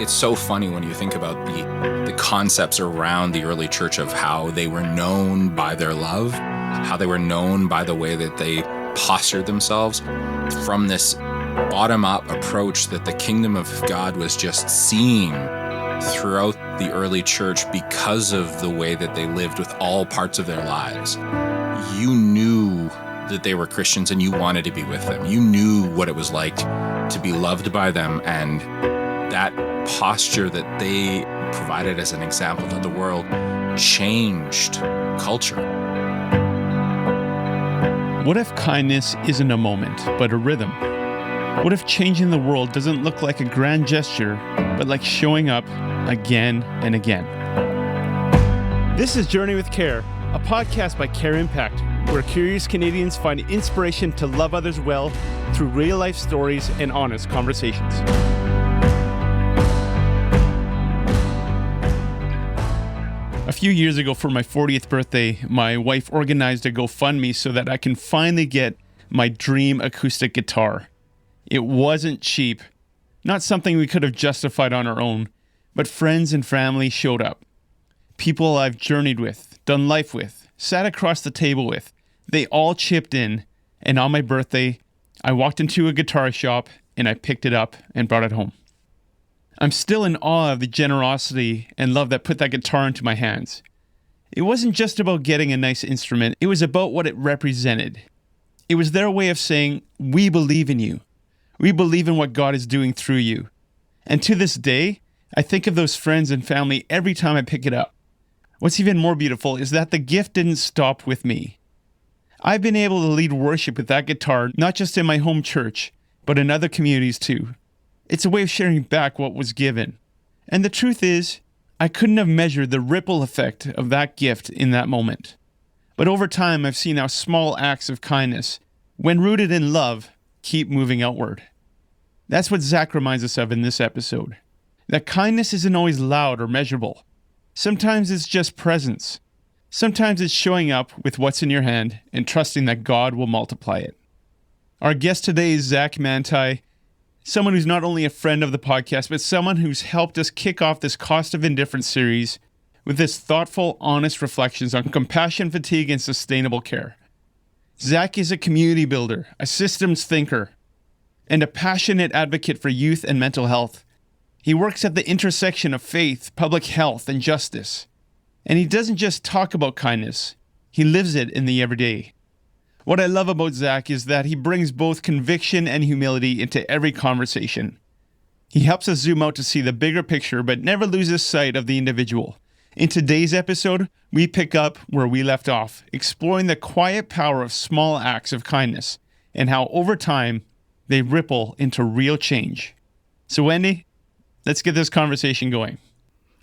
It's so funny when you think about the concepts around the early church of how they were known by their love, how they were known by the way that they postured themselves, from this bottom-up approach that the kingdom of God was just seen throughout the early church because of the way that they lived with all parts of their lives. You knew that they were Christians and you wanted to be with them. You knew what it was like to be loved by them, and that posture that they provided as an example to the world changed culture. What if kindness isn't a moment, but a rhythm? What if changing the world doesn't look like a grand gesture, but like showing up again and again? This is Journey with Care, a podcast by CareImpact, where curious Canadians find inspiration to love others well through real-life stories and honest conversations. A few years ago for my 40th birthday, my wife organized a GoFundMe so that I can finally get my dream acoustic guitar. It wasn't cheap, not something we could have justified on our own, but friends and family showed up. People I've journeyed with, done life with, sat across the table with, they all chipped in, and on my birthday, I walked into a guitar shop and I picked it up and brought it home. I'm still in awe of the generosity and love that put that guitar into my hands. It wasn't just about getting a nice instrument, it was about what it represented. It was their way of saying, we believe in you. We believe in what God is doing through you. And to this day, I think of those friends and family every time I pick it up. What's even more beautiful is that the gift didn't stop with me. I've been able to lead worship with that guitar, not just in my home church, but in other communities too. It's a way of sharing back what was given. And the truth is, I couldn't have measured the ripple effect of that gift in that moment. But over time, I've seen how small acts of kindness, when rooted in love, keep moving outward. That's what Zach reminds us of in this episode. That kindness isn't always loud or measurable. Sometimes it's just presence. Sometimes it's showing up with what's in your hand and trusting that God will multiply it. Our guest today is Zach Manntai, someone who's not only a friend of the podcast, but someone who's helped us kick off this Cost of Indifference series with this thoughtful, honest reflections on compassion, fatigue, and sustainable care. Zach is a community builder, a systems thinker, and a passionate advocate for youth and mental health. He works at the intersection of faith, public health, and justice. And he doesn't just talk about kindness, he lives it in the everyday. What I love about Zach is that he brings both conviction and humility into every conversation. He helps us zoom out to see the bigger picture, but never loses sight of the individual. In today's episode, we pick up where we left off, exploring the quiet power of small acts of kindness and how over time they ripple into real change. So Wendy, let's get this conversation going.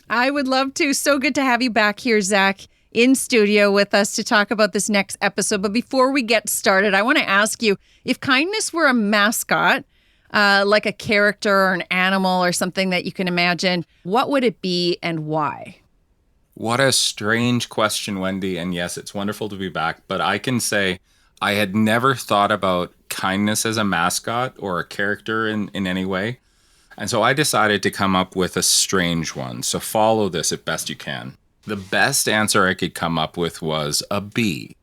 I would love to. So good to have you back here, Zach, in studio with us to talk about this next episode. But before we get started, I want to ask you, if kindness were a mascot, like a character or an animal or something that you can imagine, what would it be and why? What a strange question, Wendy. And yes, it's wonderful to be back. But I can say I had never thought about kindness as a mascot or a character in any way. And so I decided to come up with a strange one. So follow this as best you can. The best answer I could come up with was a bee.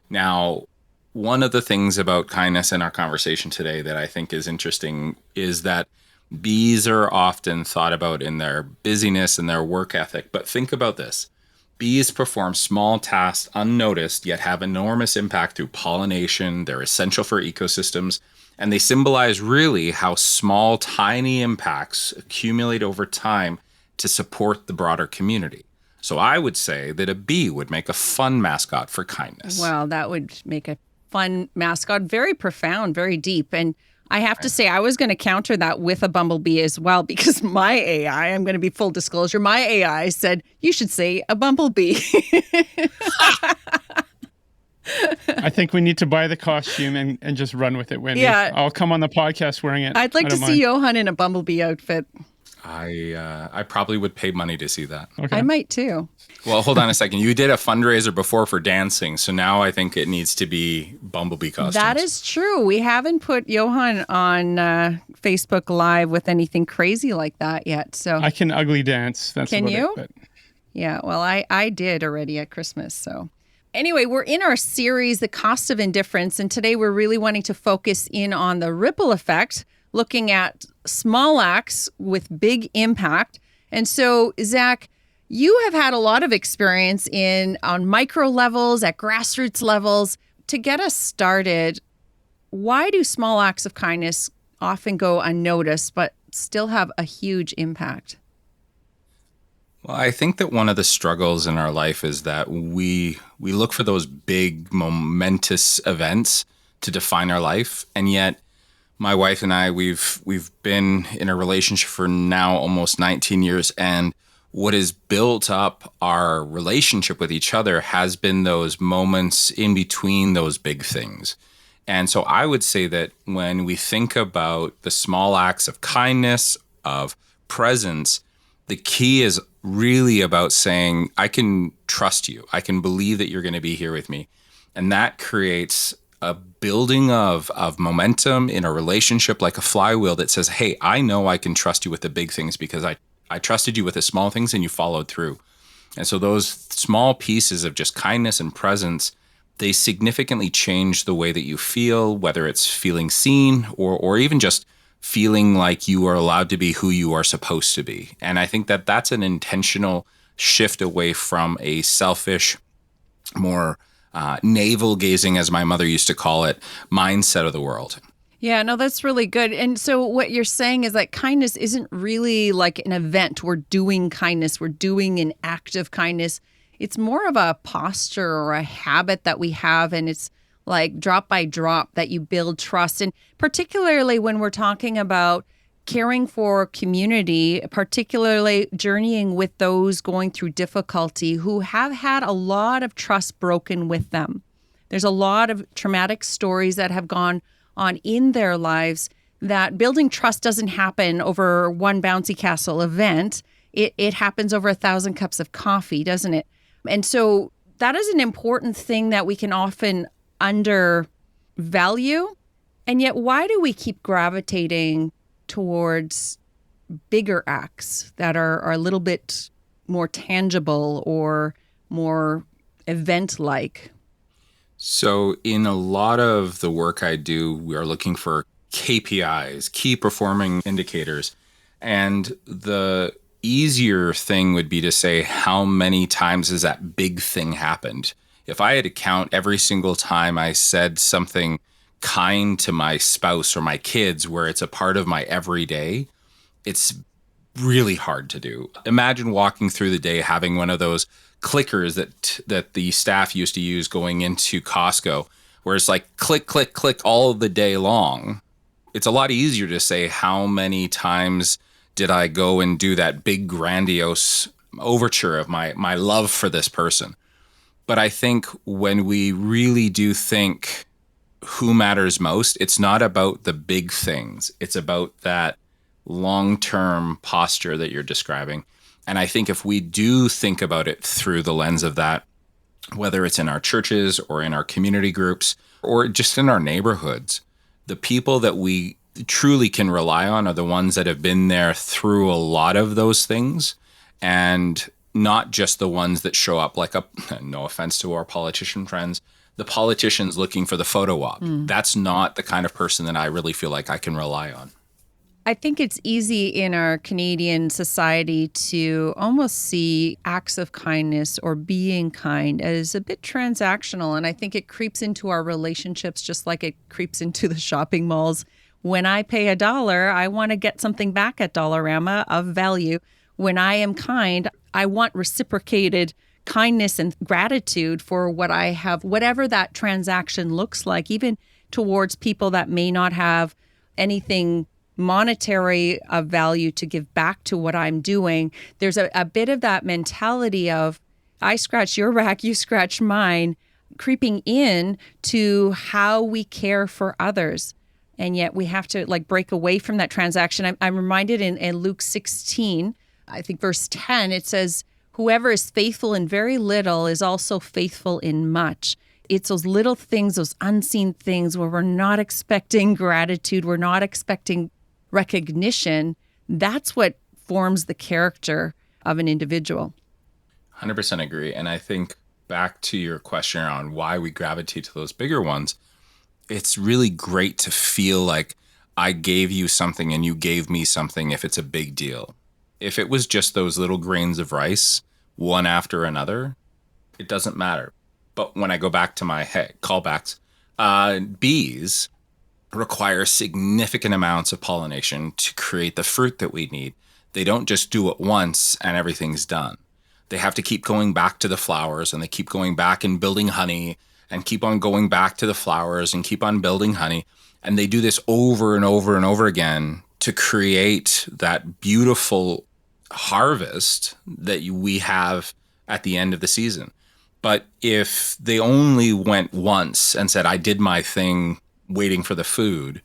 Now, one of the things about kindness in our conversation today that I think is interesting is that bees are often thought about in their busyness and their work ethic. But think about this. Bees perform small tasks unnoticed, yet have enormous impact through pollination. They're essential for ecosystems. And they symbolize really how small, tiny impacts accumulate over time to support the broader community. So I would say that a bee would make a fun mascot for kindness. Well, that would make a fun mascot. Very profound, very deep. And I have to say, I was going to counter that with a bumblebee as well, because my AI, I'm going to be full disclosure, my AI said, you should say a bumblebee. I think we need to buy the costume and just run with it, Wendy. Yeah. I'll come on the podcast wearing it. I'd like to see Johan in a bumblebee outfit. I probably would pay money to see that. Okay. I might too. Well, hold on a second. You did a fundraiser before for dancing, so now I think it needs to be Bumblebee costumes. That is true. We haven't put Johan on Facebook Live with anything crazy like that yet. So I can ugly dance. That's Can about you? It, but yeah, well, I did already at Christmas. So anyway, we're in our series, The Cost of Indifference. And today we're really wanting to focus in on the ripple effect, looking at small acts with big impact. And so, Zach, you have had a lot of experience on micro levels, at grassroots levels. To get us started, why do small acts of kindness often go unnoticed but still have a huge impact? Well, I think that one of the struggles in our life is that we look for those big momentous events to define our life, and yet my wife and I we've been in a relationship for now almost 19 years, and what has built up our relationship with each other has been those moments in between those big things. And so I would say that when we think about the small acts of kindness, of presence, the key is really about saying, I can trust you. I can believe that you're going to be here with me. And that creates a building of momentum in a relationship, like a flywheel that says, hey, I know I can trust you with the big things because I trusted you with the small things and you followed through. And so those small pieces of just kindness and presence, they significantly change the way that you feel, whether it's feeling seen or even just feeling like you are allowed to be who you are supposed to be. And I think that that's an intentional shift away from a selfish, more navel gazing, as my mother used to call it, mindset of the world. Yeah, no, that's really good. And so what you're saying is that kindness isn't really like an event. We're doing kindness. We're doing an act of kindness. It's more of a posture or a habit that we have. And it's like drop by drop that you build trust. And particularly when we're talking about caring for community, particularly journeying with those going through difficulty who have had a lot of trust broken with them. There's a lot of traumatic stories that have gone on in their lives, that building trust doesn't happen over one bouncy castle event. It happens over 1,000 cups of coffee, doesn't it? And so that is an important thing that we can often undervalue. And yet, why do we keep gravitating towards bigger acts that are a little bit more tangible or more event-like? So in a lot of the work I do, we are looking for KPIs, key performing indicators. And the easier thing would be to say, how many times has that big thing happened? If I had to count every single time I said something kind to my spouse or my kids where it's a part of my everyday, it's really hard to do. Imagine walking through the day having one of those clickers that the staff used to use going into Costco, where it's like click, click, click all the day long. It's a lot easier to say, how many times did I go and do that big grandiose overture of my love for this person? But I think when we really do think who matters most, it's not about the big things. It's about that long-term posture that you're describing. And I think if we do think about it through the lens of that, whether it's in our churches or in our community groups or just in our neighborhoods, the people that we truly can rely on are the ones that have been there through a lot of those things, and not just the ones that show up like no offense to our politician friends, the politicians looking for the photo op. That's not the kind of person that I really feel like I can rely on. I think it's easy in our Canadian society to almost see acts of kindness or being kind as a bit transactional. And I think it creeps into our relationships just like it creeps into the shopping malls. When I pay $1, I want to get something back at Dollarama of value. When I am kind, I want reciprocated kindness and gratitude for what I have, whatever that transaction looks like, even towards people that may not have anything monetary of value to give back to what I'm doing. There's a bit of that mentality of, I scratch your back, you scratch mine, creeping in to how we care for others. And yet we have to like break away from that transaction. I'm reminded in Luke 16, I think verse 10, it says, whoever is faithful in very little is also faithful in much. It's those little things, those unseen things where we're not expecting gratitude, we're not expecting recognition. That's what forms the character of an individual. 100% agree. And I think back to your question on why we gravitate to those bigger ones, it's really great to feel like I gave you something and you gave me something if it's a big deal. If it was just those little grains of rice, one after another, it doesn't matter. But when I go back to my callbacks, bees require significant amounts of pollination to create the fruit that we need. They don't just do it once and everything's done. They have to keep going back to the flowers, and they keep going back and building honey, and keep on going back to the flowers and keep on building honey. And they do this over and over and over again to create that beautiful harvest that we have at the end of the season. But if they only went once and said, I did my thing waiting for the food,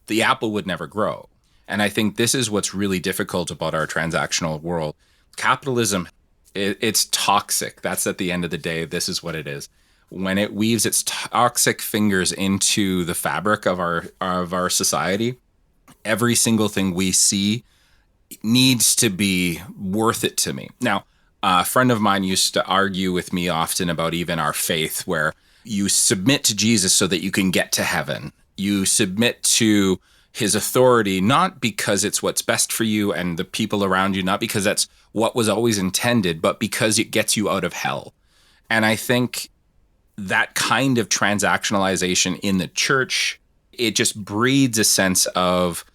the apple would never grow. And I think this is what's really difficult about our transactional world. Capitalism, it's toxic. That's at the end of the day, this is what it is. When it weaves its toxic fingers into the fabric of our society, every single thing we see needs to be worth it to me. Now, a friend of mine used to argue with me often about even our faith, where you submit to Jesus so that you can get to heaven. You submit to his authority, not because it's what's best for you and the people around you, not because that's what was always intended, but because it gets you out of hell. And I think that kind of transactionalization in the church, it just breeds a sense of,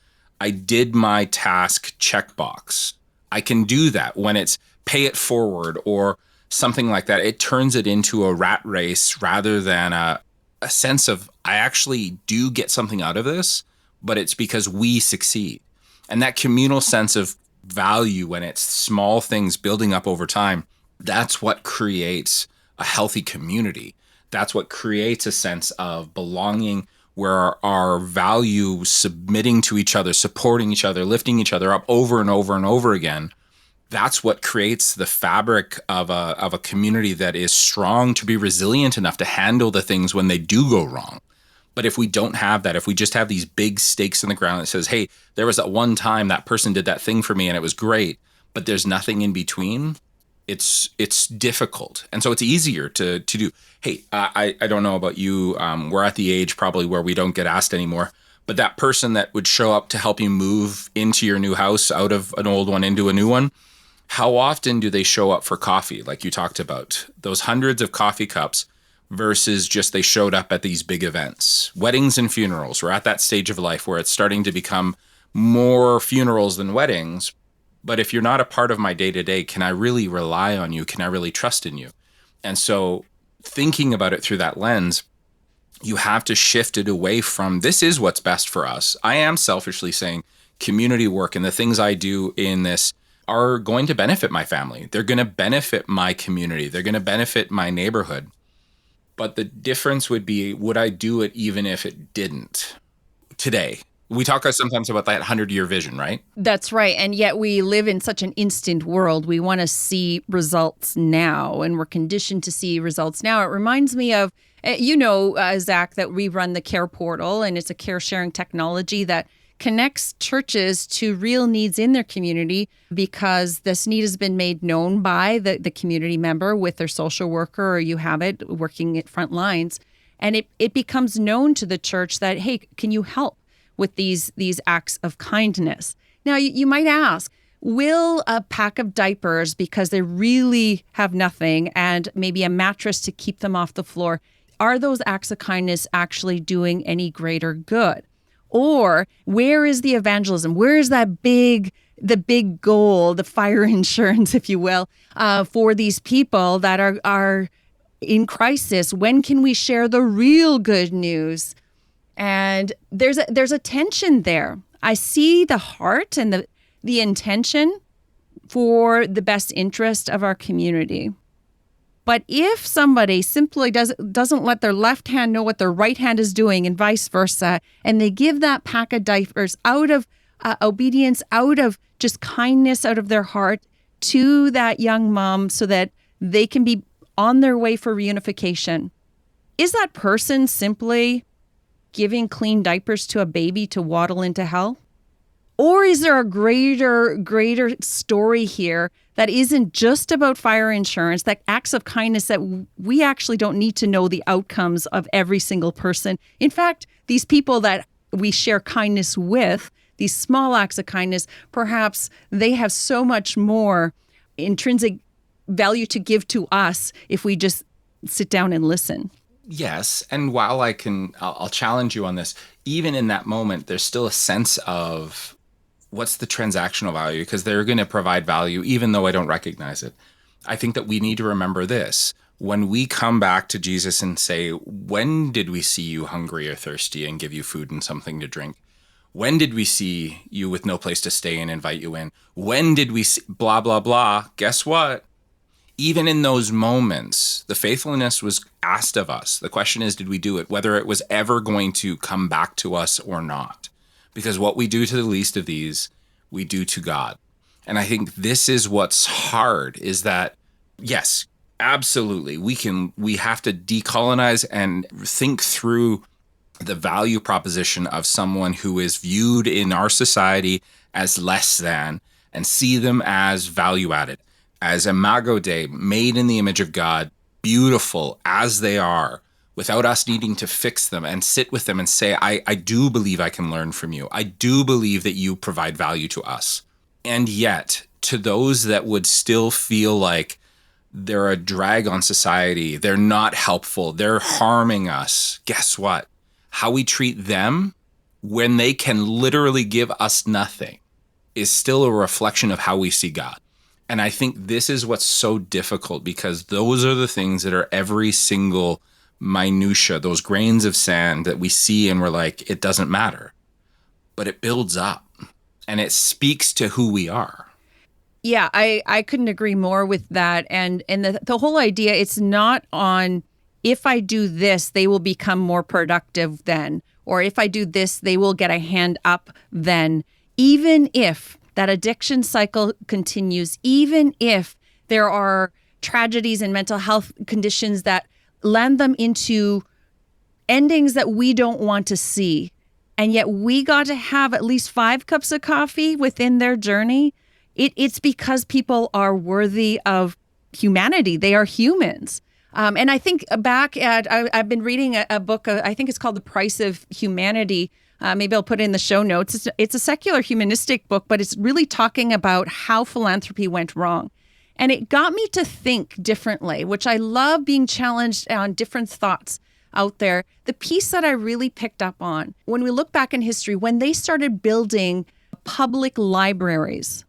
I did my task checkbox. I can do that. When it's pay it forward or something like that, it turns it into a rat race rather than a sense of, I actually do get something out of this, but it's because we succeed. And that communal sense of value, when it's small things building up over time, that's what creates a healthy community. That's what creates a sense of belonging, where our value submitting to each other, supporting each other, lifting each other up over and over and over again. That's what creates the fabric of a community that is strong to be resilient enough to handle the things when they do go wrong. But if we don't have that, if we just have these big stakes in the ground that says, hey, there was that one time that person did that thing for me and it was great, but there's nothing in between, it's difficult. And so it's easier to do. Hey, I don't know about you. We're at the age probably where we don't get asked anymore. But that person that would show up to help you move into your new house, out of an old one into a new one, how often do they show up for coffee, like you talked about? Those hundreds of coffee cups versus just they showed up at these big events. Weddings and funerals. We're at that stage of life where it's starting to become more funerals than weddings. But if you're not a part of my day-to-day, can I really rely on you? Can I really trust in you? And so thinking about it through that lens, you have to shift it away from, this is what's best for us. I am selfishly saying community work and the things I do in this are going to benefit my family. They're going to benefit my community. They're going to benefit my neighborhood. But the difference would be, would I do it even if it didn't today? We talk sometimes about that 100-year vision, right? That's right. And yet we live in such an instant world. We want to see results now, and we're conditioned to see results now. It reminds me of, Zach, that we run the Care Portal, and it's a care sharing technology that connects churches to real needs in their community, because this need has been made known by the community member with their social worker, or you have it working at front lines. And it becomes known to the church that, hey, can you help with these acts of kindness? Now, you might ask, will a pack of diapers, because they really have nothing, and maybe a mattress to keep them off the floor, are those acts of kindness actually doing any greater good? Or where is the evangelism? Where is the big goal, the fire insurance, if you will, for these people that are in crisis? When can we share the real good news? And there's a tension there. I see the heart and the intention for the best interest of our community. But if somebody simply doesn't let their left hand know what their right hand is doing and vice versa, and they give that pack of diapers out of obedience, out of just kindness, out of their heart to that young mom so that they can be on their way for reunification, is that person simply giving clean diapers to a baby to waddle into hell? Or is there a greater story here that isn't just about fire insurance, that acts of kindness that we actually don't need to know the outcomes of every single person? In fact, these people that we share kindness with, these small acts of kindness, perhaps they have so much more intrinsic value to give to us if we just sit down and listen. Yes. And while I'll challenge you on this, even in that moment, there's still a sense of what's the transactional value, because they're going to provide value even though I don't recognize it. I think that we need to remember this. When we come back to Jesus and say, when did we see you hungry or thirsty and give you food and something to drink? When did we see you with no place to stay and invite you in? When did we see blah, blah, blah? Guess what? Even in those moments, the faithfulness was asked of us. The question is, did we do it? Whether it was ever going to come back to us or not. Because what we do to the least of these, we do to God. And I think this is what's hard, is that, yes, absolutely, we have to decolonize and think through the value proposition of someone who is viewed in our society as less than, and see them as value added, as imago Dei, made in the image of God, beautiful as they are, without us needing to fix them, and sit with them and say, I do believe I can learn from you. I do believe that you provide value to us. And yet, to those that would still feel like they're a drag on society, they're not helpful, they're harming us, guess what? How we treat them when they can literally give us nothing is still a reflection of how we see God. And I think this is what's so difficult, because those are the things that are every single minutia, those grains of sand that we see and we're like, it doesn't matter. But it builds up and it speaks to who we are. Yeah, I couldn't agree more with that. And the whole idea, it's not on, if I do this, they will become more productive then, or if I do this, they will get a hand up then. Even if that addiction cycle continues, even if there are tragedies and mental health conditions that land them into endings that we don't want to see, and yet we got to have at least 5 cups of coffee within their journey, it's because people are worthy of humanity. They are humans. And I think back at, I've been reading a book, I think it's called The Price of Humanity. Maybe I'll put it in the show notes. It's a secular humanistic book, but it's really talking about how philanthropy went wrong. And it got me to think differently, which I love, being challenged on different thoughts out there. The piece that I really picked up on, when we look back in history, when they started building public libraries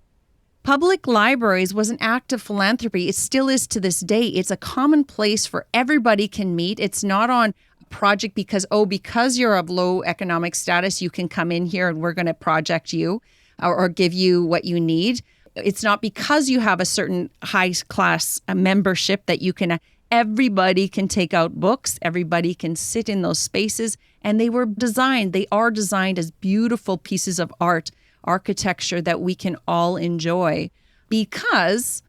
was an act of philanthropy. It still is to this day. It's a common place for everybody can meet. It's not on a project because you're of low economic status, you can come in here and we're going to project you or give you what you need. It's not because you have a certain high class membership that you can, everybody can take out books, everybody can sit in those spaces. And they are designed as beautiful pieces of art, architecture that we can all enjoy, because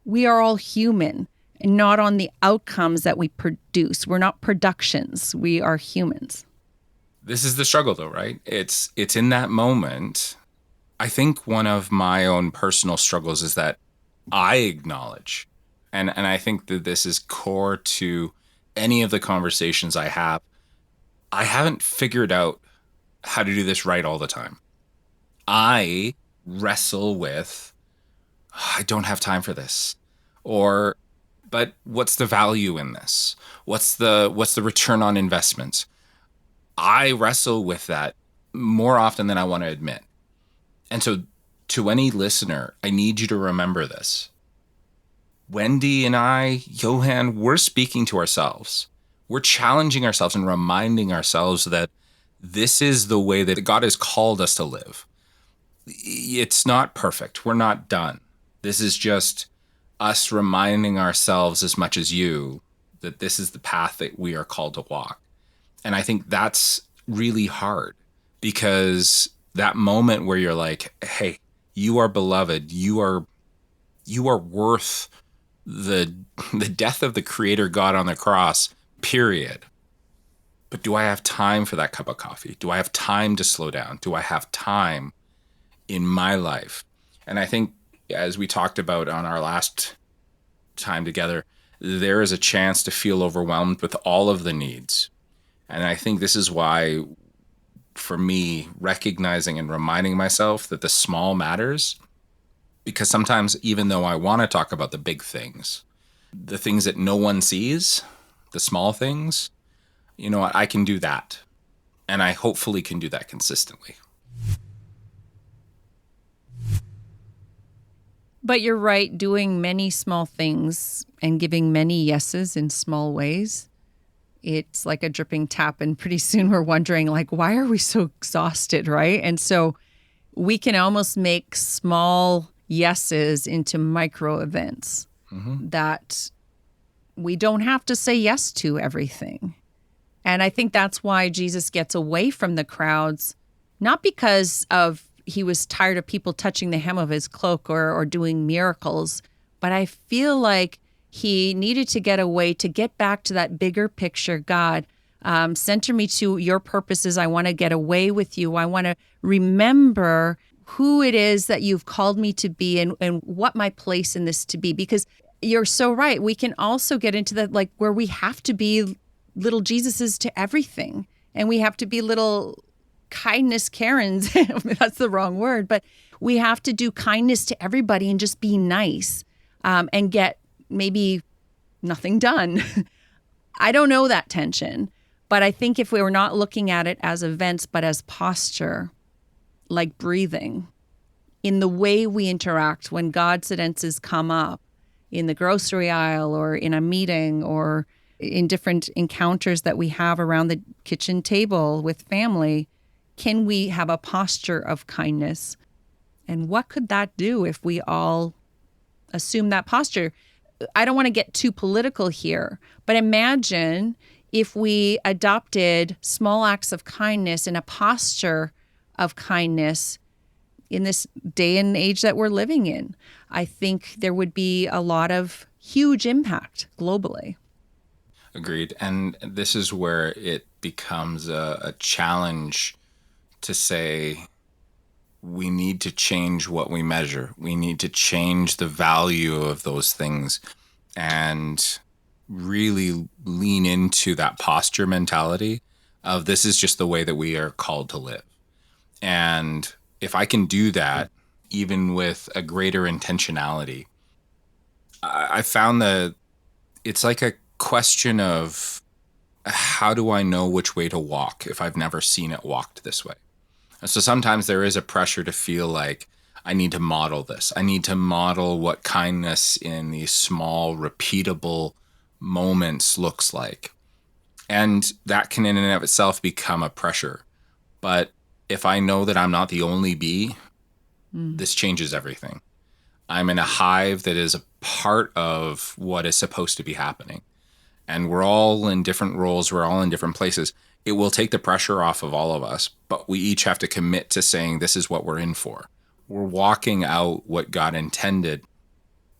we are all human and not on the outcomes that we produce. We're not productions. We are humans. This is the struggle though, right? It's in that moment. I think one of my own personal struggles is that I acknowledge, and I think that this is core to any of the conversations I have, I haven't figured out how to do this right all the time. I wrestle with, I don't have time for this, but what's the value in this? What's the return on investment? I wrestle with that more often than I want to admit. And so to any listener, I need you to remember this. Wendy and I, Johan, we're speaking to ourselves. We're challenging ourselves and reminding ourselves that this is the way that God has called us to live. It's not perfect. We're not done. This is just us reminding ourselves as much as you that this is the path that we are called to walk. And I think that's really hard, because that moment where you're like, hey, you are beloved, you are worth the death of the creator God on the cross, period. But do I have time for that cup of coffee? Do I have time to slow down? Do I have time in my life? And I think, as we talked about on our last time together, there is a chance to feel overwhelmed with all of the needs. And I think this is why, for me, recognizing and reminding myself that the small matters, because sometimes, even though I want to talk about the big things, the things that no one sees, the small things, you know what, I can do that. And I hopefully can do that consistently. But you're right, doing many small things and giving many yeses in small ways, it's like a dripping tap. And pretty soon we're wondering, like, why are we so exhausted, right? And so we can almost make small yeses into micro events that we don't have to say yes to everything. And I think that's why Jesus gets away from the crowds, not because of he was tired of people touching the hem of his cloak or doing miracles, but I feel like he needed to get away to get back to that bigger picture. God, center me to your purposes. I want to get away with you. I want to remember who it is that you've called me to be and what my place in this to be. Because you're so right. We can also get into that, like, where we have to be little Jesuses to everything. And we have to be little kindness Karens. That's the wrong word, but we have to do kindness to everybody and just be nice and get maybe nothing done. I don't know that tension, but I think if we were not looking at it as events, but as posture, like breathing, in the way we interact when God's sentences come up in the grocery aisle or in a meeting or in different encounters that we have around the kitchen table with family, can we have a posture of kindness? And what could that do if we all assume that posture? I don't want to get too political here, but imagine if we adopted small acts of kindness and a posture of kindness in this day and age that we're living in. I think there would be a lot of huge impact globally. Agreed. And this is where it becomes a challenge to say we need to change what we measure. We need to change the value of those things and really lean into that posture mentality of this is just the way that we are called to live. And if I can do that, even with a greater intentionality, I found that it's like a question of how do I know which way to walk if I've never seen it walked this way? So sometimes there is a pressure to feel like I need to model this. I need to model what kindness in these small, repeatable moments looks like. And that can in and of itself become a pressure. But if I know that I'm not the only bee, this changes everything. I'm in a hive that is a part of what is supposed to be happening. And we're all in different roles. We're all in different places. It will take the pressure off of all of us, but we each have to commit to saying this is what we're in for. We're walking out what God intended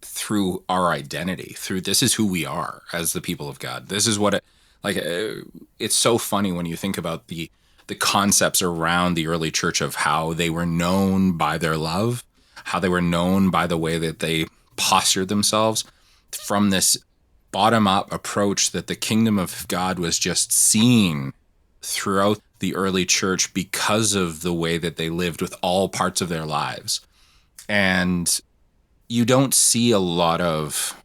through our identity, through this is who we are as the people of God. This is what it's so funny when you think about the concepts around the early church of how they were known by their love, how they were known by the way that they postured themselves from this bottom-up approach that the kingdom of God was just seen throughout the early church because of the way that they lived with all parts of their lives. And you don't see a lot of,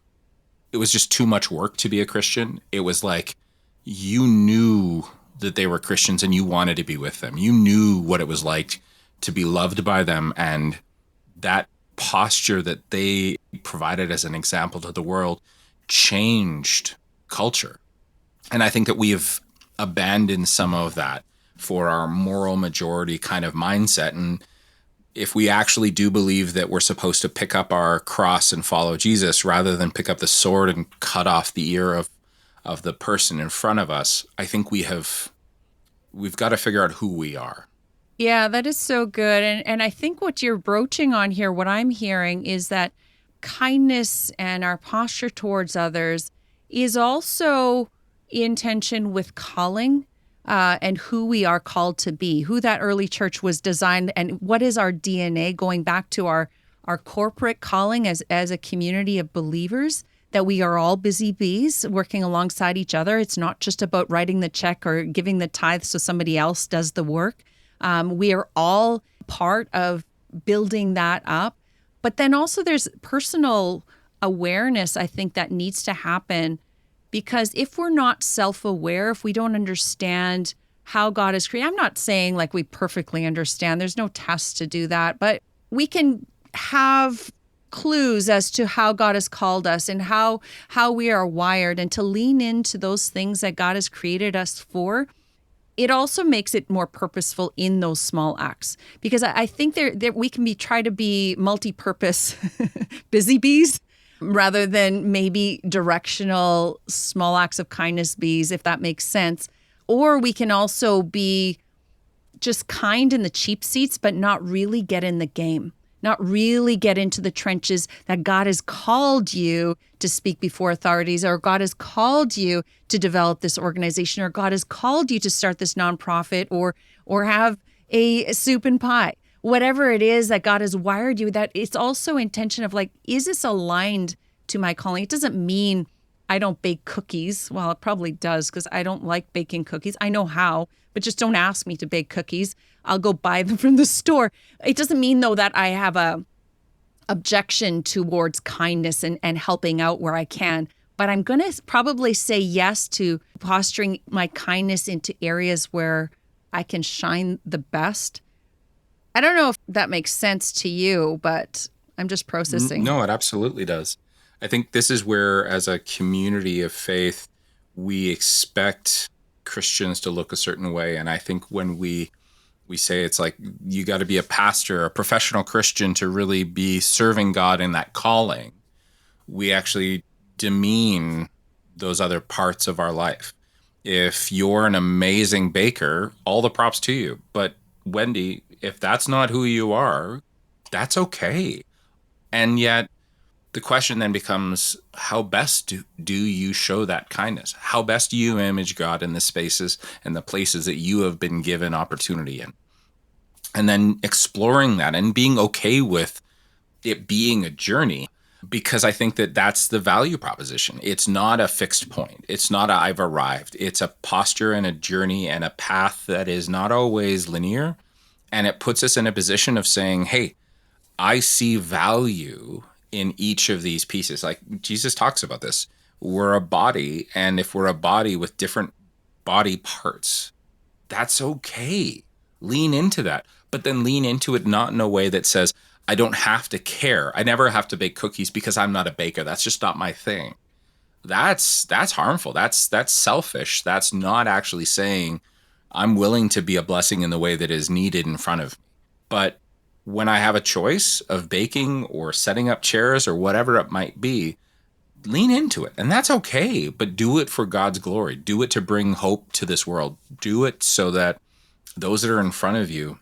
it was just too much work to be a Christian. It was like you knew that they were Christians and you wanted to be with them. You knew what it was like to be loved by them, and that posture that they provided as an example to the world changed culture. And I think that we have abandoned some of that for our moral majority kind of mindset. And if we actually do believe that we're supposed to pick up our cross and follow Jesus rather than pick up the sword and cut off the ear of the person in front of us, I think we've got to figure out who we are. Yeah, that is so good. And I think what you're broaching on here, what I'm hearing is that kindness and our posture towards others is also in tension with calling and who we are called to be, who that early church was designed, and what is our DNA, going back to our corporate calling as a community of believers, that we are all busy bees working alongside each other. It's not just about writing the check or giving the tithe so somebody else does the work. We are all part of building that up. But then also there's personal awareness, I think, that needs to happen, because if we're not self-aware, if we don't understand how God has created, I'm not saying like we perfectly understand, there's no test to do that, but we can have clues as to how God has called us and how we are wired, and to lean into those things that God has created us for. It also makes it more purposeful in those small acts, because I think there we can try to be multi-purpose busy bees rather than maybe directional small acts of kindness bees, if that makes sense. Or we can also be just kind in the cheap seats, but not really get in the game, not really get into the trenches that God has called you to speak before authorities, or God has called you to develop this organization, or God has called you to start this nonprofit, or have a soup and pie. Whatever it is that God has wired you, that it's also intention of like, is this aligned to my calling? It doesn't mean I don't bake cookies. Well, it probably does, because I don't like baking cookies. I know how, but just don't ask me to bake cookies. I'll go buy them from the store. It doesn't mean, though, that I have a objection towards kindness and helping out where I can. But I'm going to probably say yes to posturing my kindness into areas where I can shine the best. I don't know if that makes sense to you, but I'm just processing. No, it absolutely does. I think this is where, as a community of faith, we expect Christians to look a certain way. And I think when we say it's like you got to be a pastor, a professional Christian to really be serving God in that calling, we actually demean those other parts of our life. If you're an amazing baker, all the props to you. But Wendy, if that's not who you are, that's okay. And yet the question then becomes, how best do you show that kindness? How best do you image God in the spaces and the places that you have been given opportunity in? And then exploring that and being okay with it being a journey, because I think that that's the value proposition. It's not a fixed point. It's not a I've arrived. It's a posture and a journey and a path that is not always linear. And it puts us in a position of saying, hey, I see value in each of these pieces. Like Jesus talks about this. We're a body, and if we're a body with different body parts, that's okay. Lean into that, but then lean into it not in a way that says, I don't have to care. I never have to bake cookies because I'm not a baker. That's just not my thing. That's harmful. That's selfish. That's not actually saying I'm willing to be a blessing in the way that is needed in front of me. But when I have a choice of baking or setting up chairs or whatever it might be, lean into it. And that's okay, but do it for God's glory. Do it to bring hope to this world. Do it so that those that are in front of you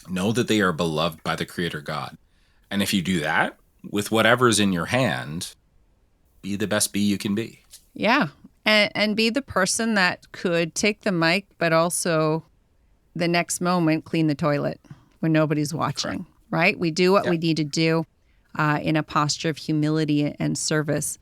know that they are beloved by the Creator God. And if you do that with whatever is in your hand, be the best bee you can be. Yeah. And be the person that could take the mic, but also the next moment clean the toilet when nobody's watching. Correct. Right? We do what we need to do in a posture of humility and service.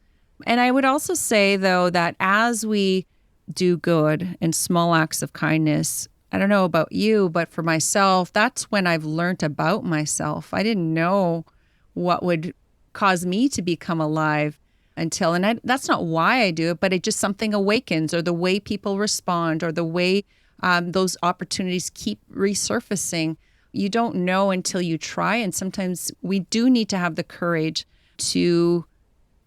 And I would also say, though, that as we do good and small acts of kindness, I don't know about you, but for myself, that's when I've learned about myself. I didn't know what would cause me to become alive until, and that's not why I do it, but it just something awakens, or the way people respond, or the way those opportunities keep resurfacing. You don't know until you try. And sometimes we do need to have the courage to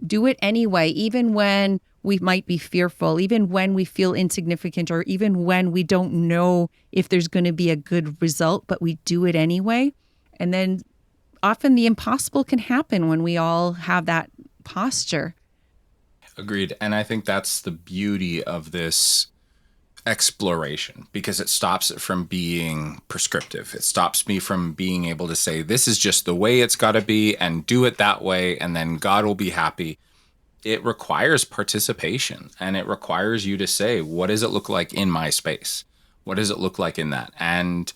do it anyway, even when we might be fearful, even when we feel insignificant, or even when we don't know if there's going to be a good result, but we do it anyway. And then often the impossible can happen when we all have that posture. Agreed. And I think that's the beauty of this exploration, because it stops it from being prescriptive. It stops me from being able to say, this is just the way it's got to be and do it that way, and then God will be happy. It requires participation, and it requires you to say, what does it look like in my space? What does it look like in that? And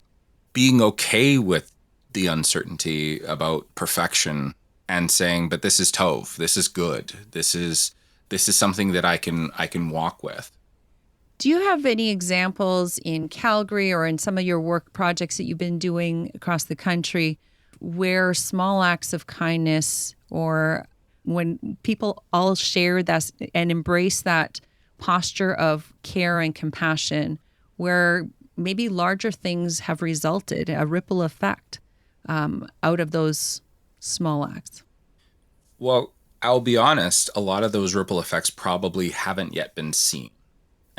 being okay with the uncertainty about perfection and saying, but this is Tov, this is good. This is something that I can walk with. Do you have any examples in Calgary or in some of your work projects that you've been doing across the country where small acts of kindness, or when people all share that and embrace that posture of care and compassion, where maybe larger things have resulted, a ripple effect out of those small acts? Well, I'll be honest, a lot of those ripple effects probably haven't yet been seen.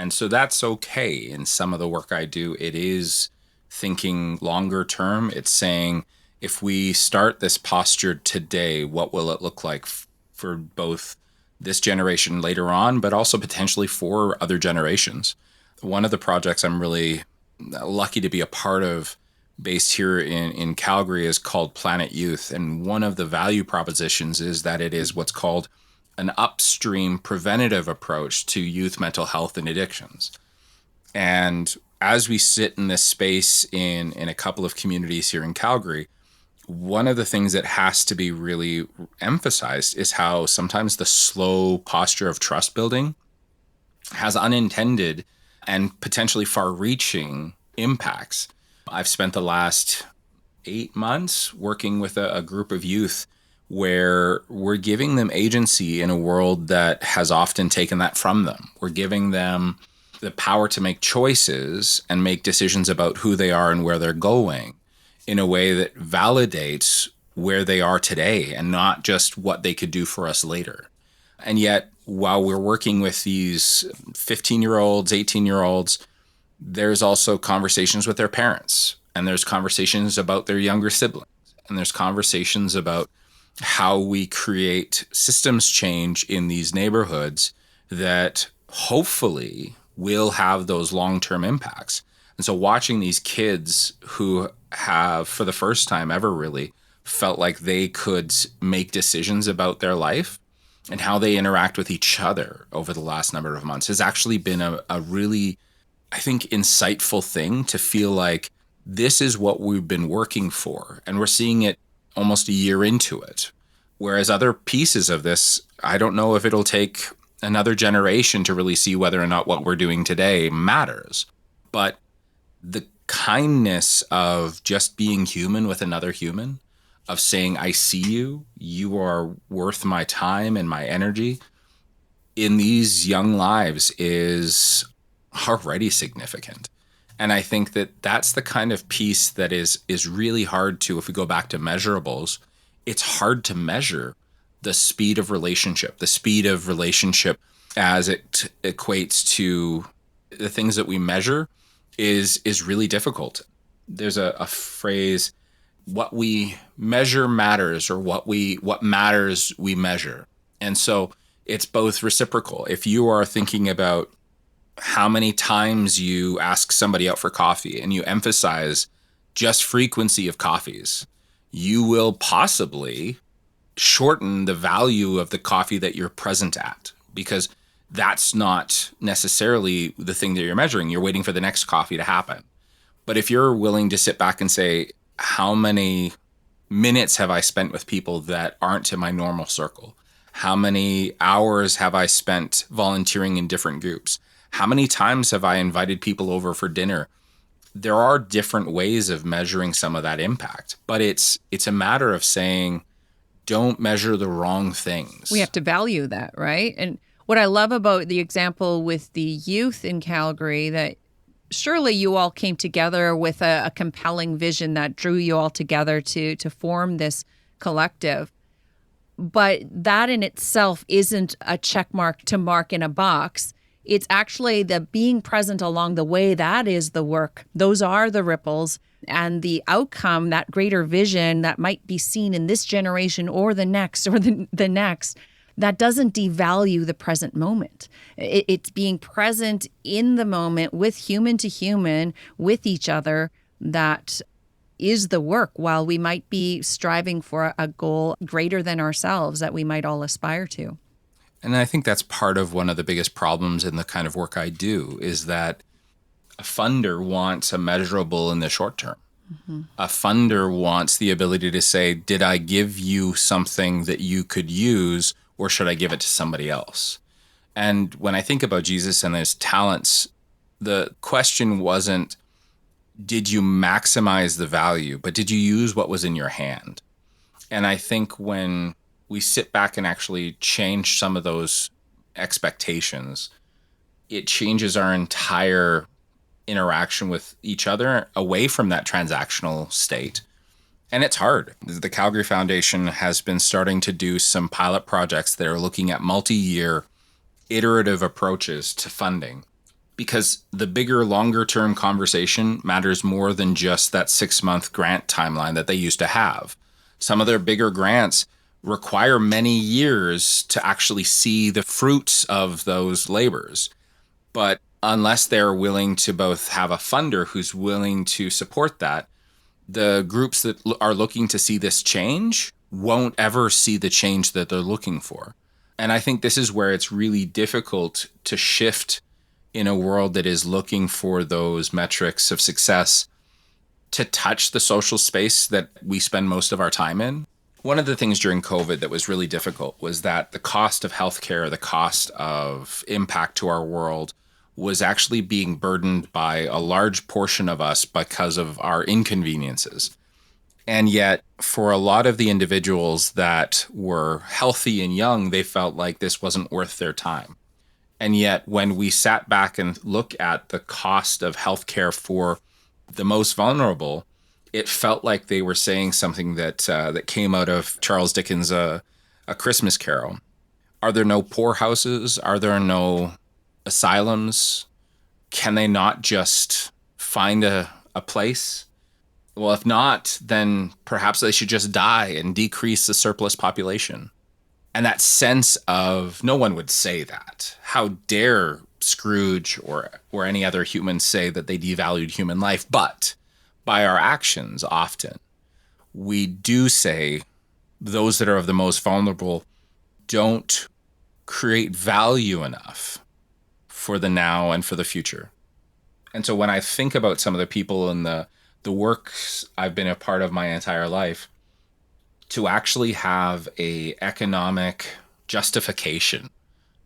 And so that's okay. In some of the work I do, it is thinking longer term. It's saying, if we start this posture today, what will it look like for both this generation later on, but also potentially for other generations? One of the projects I'm really lucky to be a part of based here in Calgary is called Planet Youth. And one of the value propositions is that it is what's called an upstream preventative approach to youth mental health and addictions. And as we sit in this space in a couple of communities here in Calgary, one of the things that has to be really emphasized is how sometimes the slow posture of trust building has unintended and potentially far-reaching impacts. I've spent the last 8 months working with a group of youth where we're giving them agency in a world that has often taken that from them. We're giving them the power to make choices and make decisions about who they are and where they're going in a way that validates where they are today and not just what they could do for us later. And yet, while we're working with these 15-year-olds, 18-year-olds, there's also conversations with their parents, and there's conversations about their younger siblings, and there's conversations about how we create systems change in these neighborhoods that hopefully will have those long-term impacts. And so watching these kids who have, for the first time ever really, felt like they could make decisions about their life and how they interact with each other over the last number of months has actually been a really, I think, insightful thing to feel like this is what we've been working for. And we're seeing it almost a year into it. Whereas other pieces of this, I don't know if it'll take another generation to really see whether or not what we're doing today matters. But the kindness of just being human with another human, of saying, I see you, you are worth my time and my energy in these young lives is already significant. And I think that that's the kind of piece that is really hard to, if we go back to measurables, it's hard to measure the speed of relationship as it equates to the things that we measure is really difficult. There's a phrase, what we measure matters, or what matters we measure. And so it's both reciprocal. If you are thinking about how many times you ask somebody out for coffee and you emphasize just frequency of coffees, you will possibly shorten the value of the coffee that you're present at, because that's not necessarily the thing that you're measuring. You're waiting for the next coffee to happen. But if you're willing to sit back and say, how many minutes have I spent with people that aren't in my normal circle? How many hours have I spent volunteering in different groups? How many times have I invited people over for dinner? There are different ways of measuring some of that impact, but it's a matter of saying, don't measure the wrong things. We have to value that, right? And what I love about the example with the youth in Calgary, that surely you all came together with a compelling vision that drew you all together to form this collective. But that in itself isn't a check mark to mark in a box. It's actually the being present along the way that is the work. Those are the ripples. And the outcome, that greater vision that might be seen in this generation or the next or the next, that doesn't devalue the present moment. It's being present in the moment with human to human, with each other, that is the work, while we might be striving for a goal greater than ourselves that we might all aspire to. And I think that's part of one of the biggest problems in the kind of work I do, is that a funder wants a measurable in the short term. Mm-hmm. A funder wants the ability to say, did I give you something that you could use, or should I give it to somebody else? And when I think about Jesus and his talents, the question wasn't, did you maximize the value, but did you use what was in your hand? And I think when we sit back and actually change some of those expectations, it changes our entire interaction with each other away from that transactional state. And it's hard. The Calgary Foundation has been starting to do some pilot projects that are looking at multi-year iterative approaches to funding, because the bigger, longer term conversation matters more than just that 6-month grant timeline that they used to have. Some of their bigger grants require many years to actually see the fruits of those labors. But unless they're willing to both have a funder who's willing to support that, the groups that are looking to see this change won't ever see the change that they're looking for. And I think this is where it's really difficult to shift in a world that is looking for those metrics of success to touch the social space that we spend most of our time in. One of the things during COVID that was really difficult was that the cost of healthcare, the cost of impact to our world, was actually being burdened by a large portion of us because of our inconveniences. And yet, for a lot of the individuals that were healthy and young, they felt like this wasn't worth their time. And yet, when we sat back and look at the cost of healthcare for the most vulnerable, it felt like they were saying something that that came out of Charles Dickens' A Christmas Carol. Are there no poorhouses? Are there no asylums? Can they not just find a place? Well, if not, then perhaps they should just die and decrease the surplus population. And that sense of, no one would say that. How dare Scrooge or any other human say that they devalued human life? But by our actions, often, we do say those that are of the most vulnerable don't create value enough for the now and for the future. And so when I think about some of the people in the works I've been a part of my entire life, to actually have a economic justification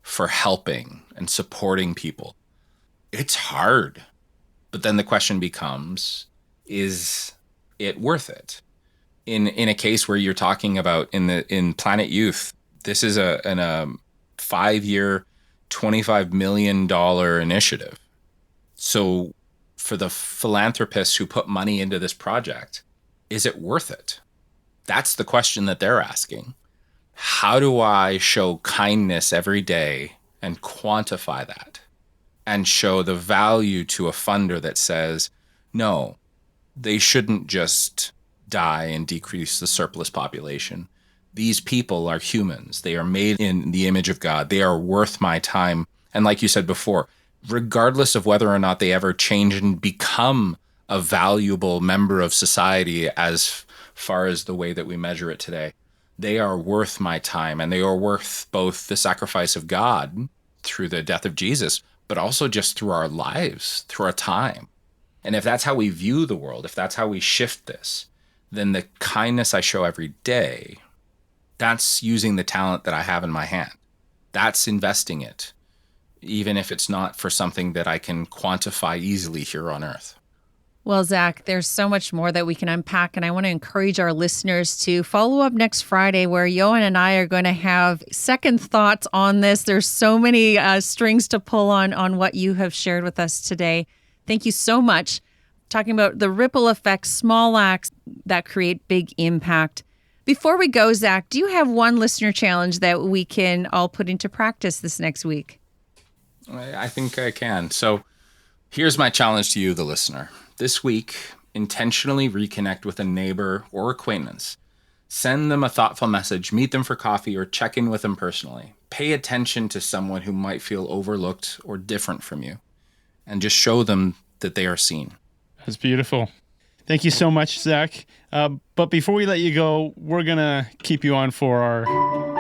for helping and supporting people, it's hard. But then the question becomes, is it worth it? In a case where you're talking about in Planet Youth, this is a 5-year, $25 million initiative. So for the philanthropists who put money into this project, is it worth it? That's the question that they're asking. How do I show kindness every day and quantify that and show the value to a funder that says, no, they shouldn't just die and decrease the surplus population. These people are humans. They are made in the image of God. They are worth my time. And like you said before, regardless of whether or not they ever change and become a valuable member of society as far as the way that we measure it today, they are worth my time, and they are worth both the sacrifice of God through the death of Jesus, but also just through our lives, through our time. And if that's how we view the world, if that's how we shift this, then the kindness I show every day, that's using the talent that I have in my hand. That's investing it, even if it's not for something that I can quantify easily here on earth. Well, Zach, there's so much more that we can unpack, and I want to encourage our listeners to follow up next Friday, where Johan and I are going to have second thoughts on this. There's so many strings to pull on what you have shared with us today. Thank you so much. Talking about the ripple effect, small acts that create big impact. Before we go, Zach, do you have one listener challenge that we can all put into practice this next week? I think I can. So here's my challenge to you, the listener. This week, intentionally reconnect with a neighbor or acquaintance. Send them a thoughtful message, meet them for coffee, or check in with them personally. Pay attention to someone who might feel overlooked or different from you, and just show them that they are seen. That's beautiful. Thank you so much, Zach. But before we let you go, we're going to keep you on for our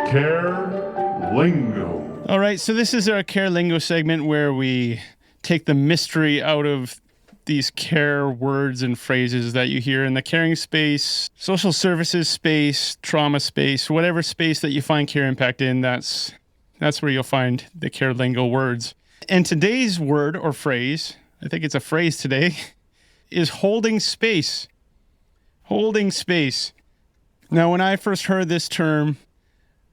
CareLingo. All right, so this is our CareLingo segment where we take the mystery out of these care words and phrases that you hear in the caring space, social services space, trauma space, whatever space that you find Care Impact in, that's where you'll find the CareLingo words. And today's word or phrase, I think it's a phrase today, is holding space. Holding space. Now, when I first heard this term,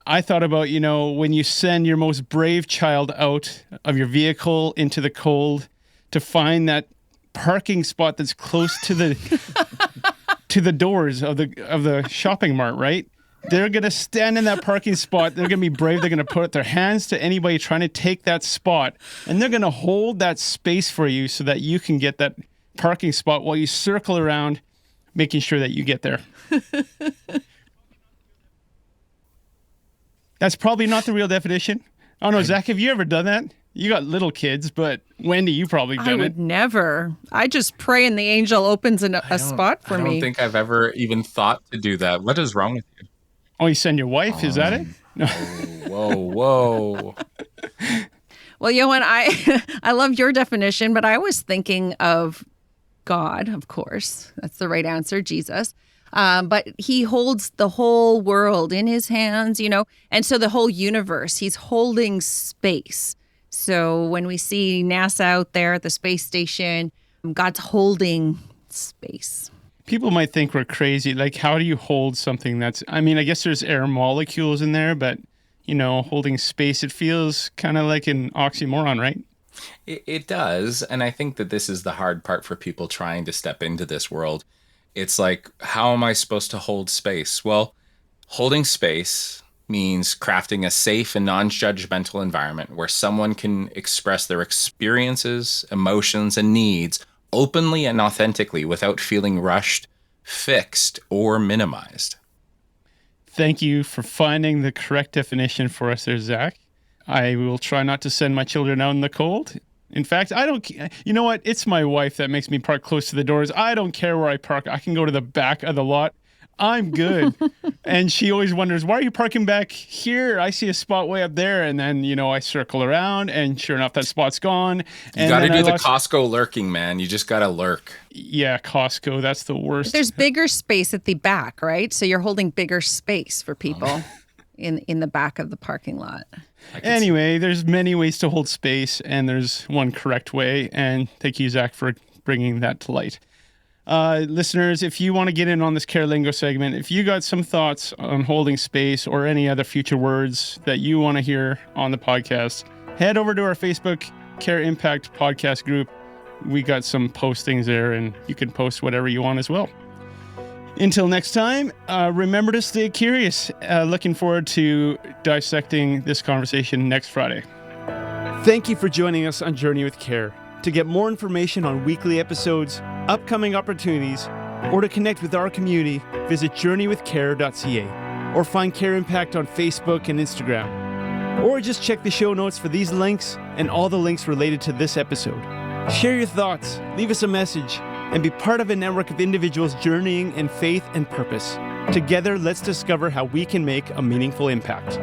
I thought about, when you send your most brave child out of your vehicle into the cold to find that parking spot that's close to the to the doors of the shopping mart, right? They're going to stand in that parking spot. They're going to be brave. They're going to put their hands to anybody trying to take that spot, and they're going to hold that space for you so that you can get that parking spot while you circle around, making sure that you get there. That's probably not the real definition. Oh no, Zach, have you ever done that? You got little kids, but Wendy, you probably done it. I would never. I just pray and the angel opens a spot for me. I don't think I've ever even thought to do that. What is wrong with you? Oh, you send your wife? Is that it? No. Whoa. Well, Johan, I love your definition, but I was thinking of God, of course. That's the right answer, Jesus. But he holds the whole world in his hands, and so the whole universe, he's holding space. So when we see NASA out there at the space station, God's holding space. People might think we're crazy. Like, how do you hold something I guess there's air molecules in there, but, holding space, it feels kind of like an oxymoron, right? It does. And I think that this is the hard part for people trying to step into this world. It's like, how am I supposed to hold space? Well, holding space means crafting a safe and non-judgmental environment where someone can express their experiences, emotions, and needs openly and authentically without feeling rushed, fixed, or minimized. Thank you for finding the correct definition for us there, Zach. I will try not to send my children out in the cold. In fact, I don't, you know what? It's my wife that makes me park close to the doors. I don't care where I park. I can go to the back of the lot. I'm good. And she always wonders, why are you parking back here? I see a spot way up there. And then, I circle around and sure enough, that spot's gone. You got to do the Costco lurking, man. You just got to lurk. Yeah, Costco, that's the worst. But there's bigger space at the back, right? So you're holding bigger space for people in the back of the parking lot. Anyway, there's many ways to hold space, and there's one correct way. And thank you, Zach, for bringing that to light. Listeners, if you want to get in on this CareLingo segment, if you got some thoughts on holding space or any other future words that you want to hear on the podcast, head over to our Facebook Care Impact podcast group. We got some postings there, and you can post whatever you want as well. Until next time, remember to stay curious. Looking forward to dissecting this conversation next Friday. Thank you for joining us on Journey with Care. To get more information on weekly episodes, upcoming opportunities, or to connect with our community, visit journeywithcare.ca or find Care Impact on Facebook and Instagram. Or just check the show notes for these links and all the links related to this episode. Share your thoughts, leave us a message, and be part of a network of individuals journeying in faith and purpose. Together, let's discover how we can make a meaningful impact.